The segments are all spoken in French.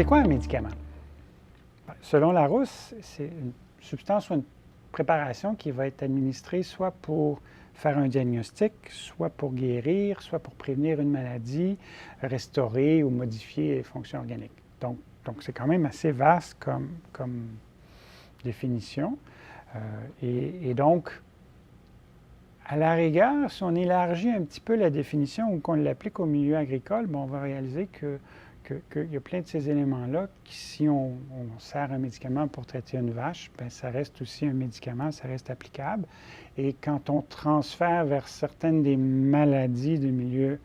C'est quoi un médicament? Selon Larousse, c'est une substance ou une préparation qui va être administrée soit pour faire un diagnostic, soit pour guérir, soit pour prévenir une maladie, restaurer ou modifier les fonctions organiques. Donc c'est quand même assez vaste comme définition. Et donc, à la rigueur, si on élargit un petit peu la définition ou qu'on l'applique au milieu agricole, on va réaliser qu'il y a plein de ces éléments-là, qui, si on sert un médicament pour traiter une vache, ça reste aussi un médicament, ça reste applicable. Et quand on transfère vers certaines des maladies du milieu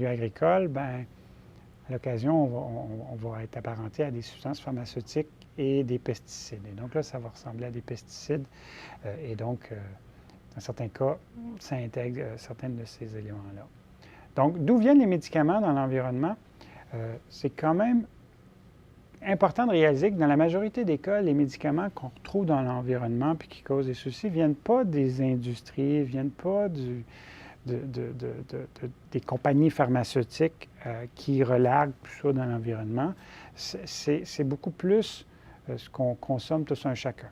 agricole, à l'occasion, on va être apparenté à des substances pharmaceutiques et des pesticides. Et donc là, ça va ressembler à des pesticides. Et donc, dans certains cas, ça intègre certains de ces éléments-là. Donc, d'où viennent les médicaments dans l'environnement? C'est quand même important de réaliser que dans la majorité des cas, les médicaments qu'on retrouve dans l'environnement et qui causent des soucis ne viennent pas des industries, ne viennent pas des compagnies pharmaceutiques qui relarguent tout ça dans l'environnement. C'est beaucoup plus ce qu'on consomme tous un chacun.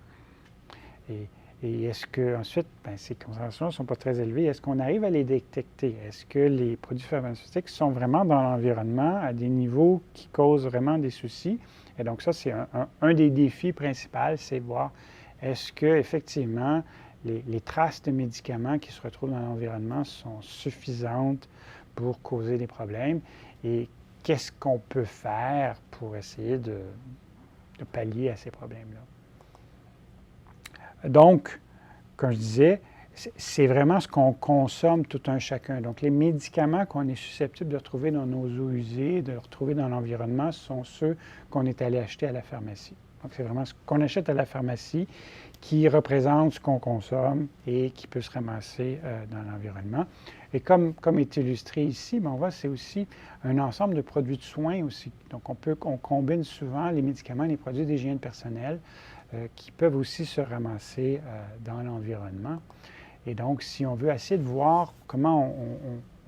Et est-ce qu'ensuite, ces concentrations ne sont pas très élevées, est-ce qu'on arrive à les détecter? Est-ce que les produits pharmaceutiques sont vraiment dans l'environnement à des niveaux qui causent vraiment des soucis? Et donc ça, c'est un des défis principaux, c'est voir est-ce qu'effectivement, les traces de médicaments qui se retrouvent dans l'environnement sont suffisantes pour causer des problèmes et qu'est-ce qu'on peut faire pour essayer de pallier à ces problèmes-là. Donc, comme je disais, c'est vraiment ce qu'on consomme tout un chacun. Donc, les médicaments qu'on est susceptible de retrouver dans nos eaux usées, de retrouver dans l'environnement, sont ceux qu'on est allé acheter à la pharmacie. Donc, c'est vraiment ce qu'on achète à la pharmacie qui représente ce qu'on consomme et qui peut se ramasser dans l'environnement. Et comme est illustré ici, on voit c'est aussi un ensemble de produits de soins aussi. Donc, on combine souvent les médicaments et les produits d'hygiène personnelle qui peuvent aussi se ramasser dans l'environnement. Et donc, si on veut essayer de voir comment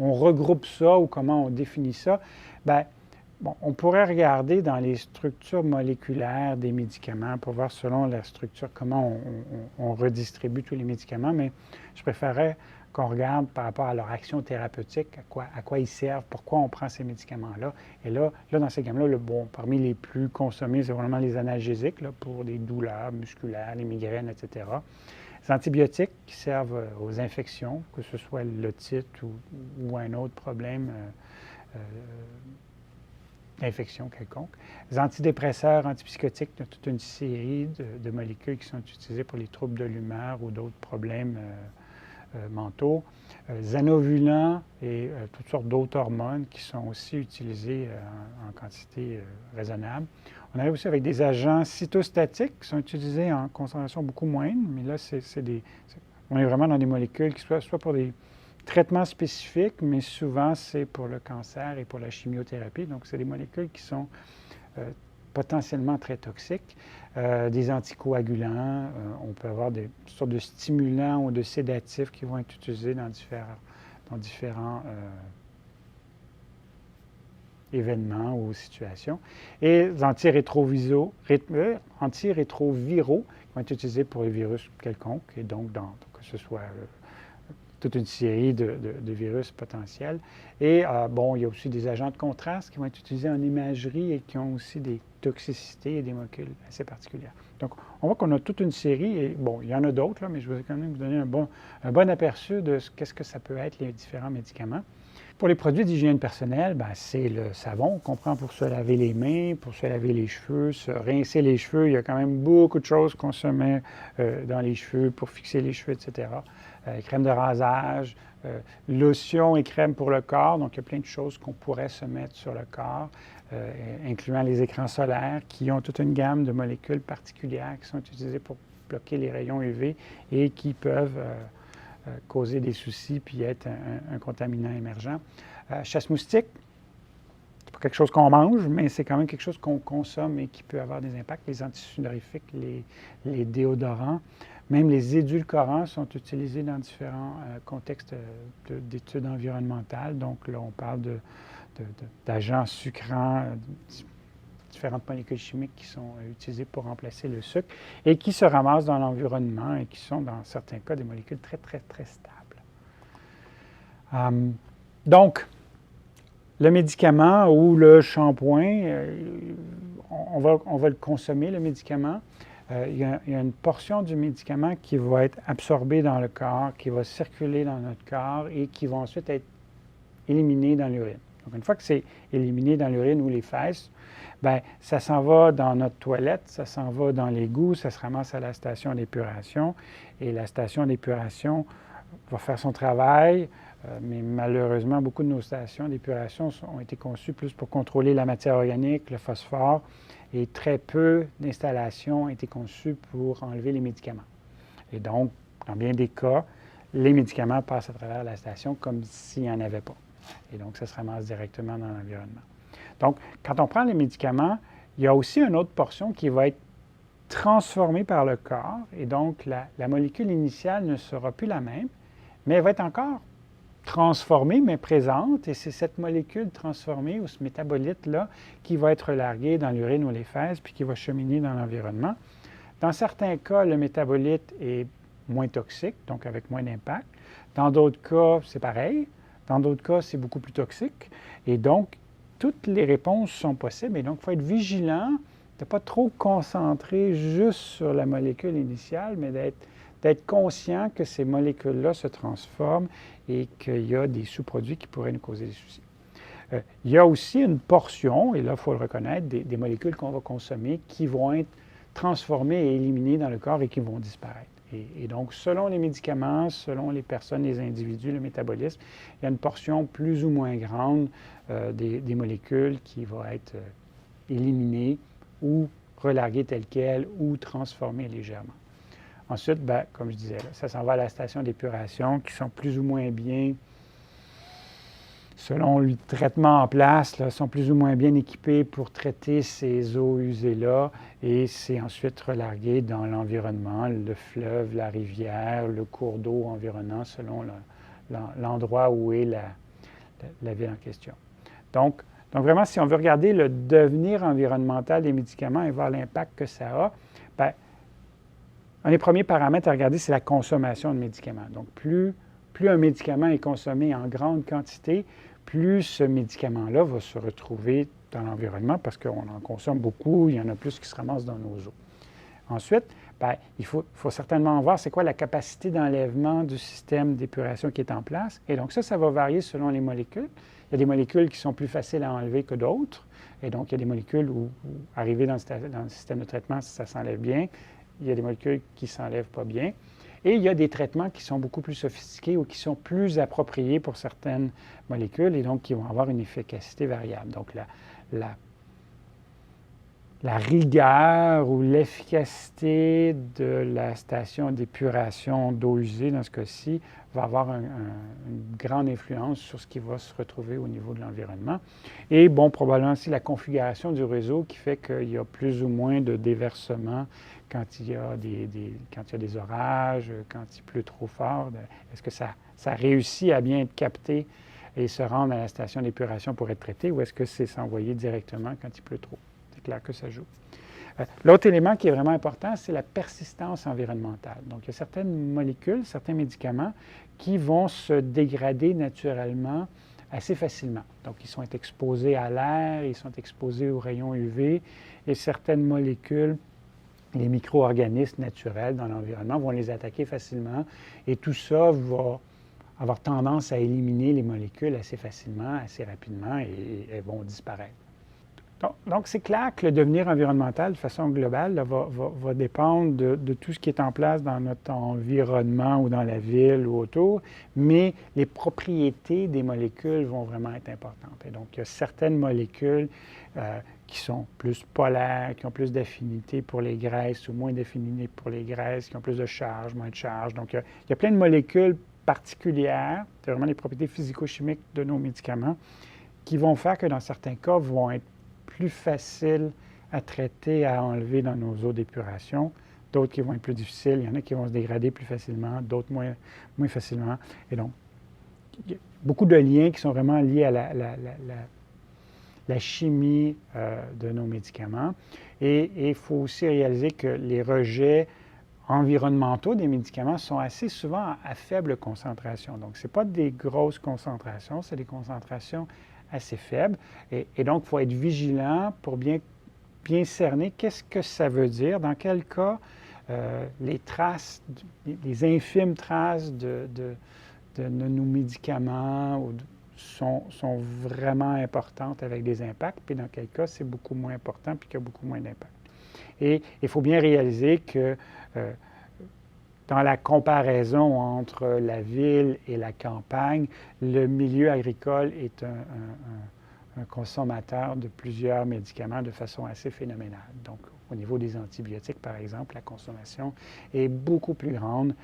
on regroupe ça ou comment on définit ça, on pourrait regarder dans les structures moléculaires des médicaments pour voir selon la structure comment on redistribue tous les médicaments, mais je préférerais qu'on regarde par rapport à leur action thérapeutique, à quoi ils servent, pourquoi on prend ces médicaments-là. Et là dans ces gammes-là, parmi les plus consommés, c'est vraiment les analgésiques pour les douleurs musculaires, les migraines, etc. Les antibiotiques qui servent aux infections, que ce soit l'otite ou un autre problème d'infection quelconque. Les antidépresseurs, antipsychotiques, il y a toute une série de molécules qui sont utilisées pour les troubles de l'humeur ou d'autres problèmes mentaux. Zanovulants et toutes sortes d'autres hormones qui sont aussi utilisées en quantité raisonnable. On arrive aussi avec des agents cytostatiques qui sont utilisés en concentration beaucoup moindre, mais là, on est vraiment dans des molécules qui soit pour des traitements spécifiques, mais souvent c'est pour le cancer et pour la chimiothérapie. Donc, c'est des molécules qui sont potentiellement très toxiques. Des anticoagulants, on peut avoir des sortes de stimulants ou de sédatifs qui vont être utilisés dans différents événements ou situations. Et les antirétroviraux qui vont être utilisés pour les virus quelconques, et donc que ce soit toute une série de virus potentiels. Et il y a aussi des agents de contraste qui vont être utilisés en imagerie et qui ont aussi des toxicités et des molécules assez particulières. Donc, on voit qu'on a toute une série, et il y en a d'autres, mais je vais quand même vous donner un bon aperçu de qu'est-ce que ça peut être les différents médicaments. Pour les produits d'hygiène personnelle, c'est le savon qu'on prend pour se laver les mains, pour se laver les cheveux, se rincer les cheveux. Il y a quand même beaucoup de choses qu'on se met dans les cheveux pour fixer les cheveux, etc. Crème de rasage, lotion et crème pour le corps. Donc, il y a plein de choses qu'on pourrait se mettre sur le corps, incluant les écrans solaires qui ont toute une gamme de molécules particulières qui sont utilisées pour bloquer les rayons UV et qui peuvent causer des soucis puis être un contaminant émergent. Chasse-moustique, c'est pas quelque chose qu'on mange, mais c'est quand même quelque chose qu'on consomme et qui peut avoir des impacts. Les antisudorifiques, les déodorants, même les édulcorants sont utilisés dans différents contextes d'études environnementales. Donc là, on parle d'agents sucrants, différentes molécules chimiques qui sont utilisées pour remplacer le sucre et qui se ramassent dans l'environnement et qui sont, dans certains cas, des molécules très, très, très stables. Donc, le médicament ou le shampoing, on va le consommer, le médicament. Il y a une portion du médicament qui va être absorbée dans le corps, qui va circuler dans notre corps et qui va ensuite être éliminé dans l'urine. Donc, une fois que c'est éliminé dans l'urine ou les fesses, bien, ça s'en va dans notre toilette, ça s'en va dans l'égout, ça se ramasse à la station d'épuration et la station d'épuration va faire son travail, mais malheureusement, beaucoup de nos stations d'épuration ont été conçues plus pour contrôler la matière organique, le phosphore, et très peu d'installations ont été conçues pour enlever les médicaments. Et donc, dans bien des cas, les médicaments passent à travers la station comme s'il n'y en avait pas. Et donc, ça se ramasse directement dans l'environnement. Donc, quand on prend les médicaments, il y a aussi une autre portion qui va être transformée par le corps. Et donc, la molécule initiale ne sera plus la même, mais elle va être encore transformée, mais présente. Et c'est cette molécule transformée ou ce métabolite-là qui va être largué dans l'urine ou les fesses, puis qui va cheminer dans l'environnement. Dans certains cas, le métabolite est moins toxique, donc avec moins d'impact. Dans d'autres cas, c'est pareil. Dans d'autres cas, c'est beaucoup plus toxique. Et donc, toutes les réponses sont possibles. Et donc, il faut être vigilant de ne pas trop concentrer juste sur la molécule initiale, mais d'être conscient que ces molécules-là se transforment et qu'il y a des sous-produits qui pourraient nous causer des soucis. Il y a aussi une portion, et là, il faut le reconnaître, des molécules qu'on va consommer qui vont être transformées et éliminées dans le corps et qui vont disparaître. Et donc, selon les médicaments, selon les personnes, les individus, le métabolisme, il y a une portion plus ou moins grande des molécules qui va être éliminée ou relarguée telle qu'elle ou transformée légèrement. Ensuite, bien, comme je disais, ça s'en va à la station d'épuration qui sont plus ou moins bien, selon le traitement en place, là, sont plus ou moins bien équipés pour traiter ces eaux usées-là et c'est ensuite relargué dans l'environnement, le fleuve, la rivière, le cours d'eau environnant selon l'endroit où est la ville en question. Donc, vraiment, si on veut regarder le devenir environnemental des médicaments et voir l'impact que ça a, bien, un des premiers paramètres à regarder, c'est la consommation de médicaments. Donc, plus un médicament est consommé en grande quantité, plus ce médicament-là va se retrouver dans l'environnement parce qu'on en consomme beaucoup, il y en a plus qui se ramassent dans nos eaux. Ensuite, bien, il faut certainement voir c'est quoi la capacité d'enlèvement du système d'épuration qui est en place. Et donc ça va varier selon les molécules. Il y a des molécules qui sont plus faciles à enlever que d'autres. Et donc, il y a des molécules où arriver dans le système de traitement, ça s'enlève bien. Il y a des molécules qui ne s'enlèvent pas bien. Et il y a des traitements qui sont beaucoup plus sophistiqués ou qui sont plus appropriés pour certaines molécules et donc qui vont avoir une efficacité variable. Donc, la rigueur ou l'efficacité de la station d'épuration d'eau usée, dans ce cas-ci, va avoir une grande influence sur ce qui va se retrouver au niveau de l'environnement. Et, bon, probablement aussi la configuration du réseau qui fait qu'il y a plus ou moins de déversement quand il y a des orages, quand il pleut trop fort. Est-ce que ça réussit à bien être capté et se rendre à la station d'épuration pour être traité ou est-ce que c'est s'envoyer directement quand il pleut trop? C'est clair que ça joue. L'autre élément qui est vraiment important, c'est la persistance environnementale. Donc, il y a certaines molécules, certains médicaments qui vont se dégrader naturellement assez facilement. Donc, ils sont exposés à l'air, ils sont exposés aux rayons UV et certaines molécules, les micro-organismes naturels dans l'environnement vont les attaquer facilement et tout ça va avoir tendance à éliminer les molécules assez facilement, assez rapidement et elles vont disparaître. Donc, c'est clair que le devenir environnemental, de façon globale, là, va dépendre de tout ce qui est en place dans notre environnement ou dans la ville ou autour, mais les propriétés des molécules vont vraiment être importantes. Et donc, il y a certaines molécules qui sont plus polaires, qui ont plus d'affinité pour les graisses ou moins d'affinité pour les graisses, qui ont plus de charge, moins de charge. Donc, il y a plein de molécules particulières, c'est vraiment les propriétés physico-chimiques de nos médicaments, qui vont faire que dans certains cas, vont être plus faciles à traiter, à enlever dans nos eaux d'épuration, d'autres qui vont être plus difficiles. Il y en a qui vont se dégrader plus facilement, d'autres moins facilement. Et donc, il y a beaucoup de liens qui sont vraiment liés à la chimie de nos médicaments. Et il faut aussi réaliser que les rejets environnementaux des médicaments sont assez souvent à faible concentration. Donc, ce n'est pas des grosses concentrations, c'est des concentrations assez faibles. Et donc, il faut être vigilant pour bien cerner qu'est-ce que ça veut dire, dans quel cas les traces, les infimes traces de nos médicaments sont vraiment importantes avec des impacts, puis dans quel cas c'est beaucoup moins important puis qu'il y a beaucoup moins d'impact. Et il faut bien réaliser que dans la comparaison entre la ville et la campagne, le milieu agricole est un consommateur de plusieurs médicaments de façon assez phénoménale. Donc, au niveau des antibiotiques, par exemple, la consommation est beaucoup plus grande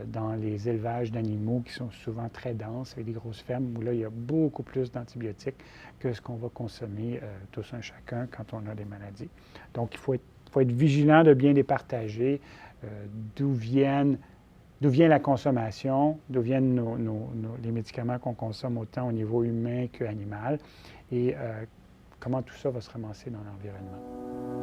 dans les élevages d'animaux qui sont souvent très denses, avec des grosses fermes, où là, il y a beaucoup plus d'antibiotiques que ce qu'on va consommer tous un chacun quand on a des maladies. Donc, il faut être vigilant de bien les partager, d'où vient la consommation, d'où viennent les médicaments qu'on consomme autant au niveau humain qu'animal, et comment tout ça va se ramasser dans l'environnement.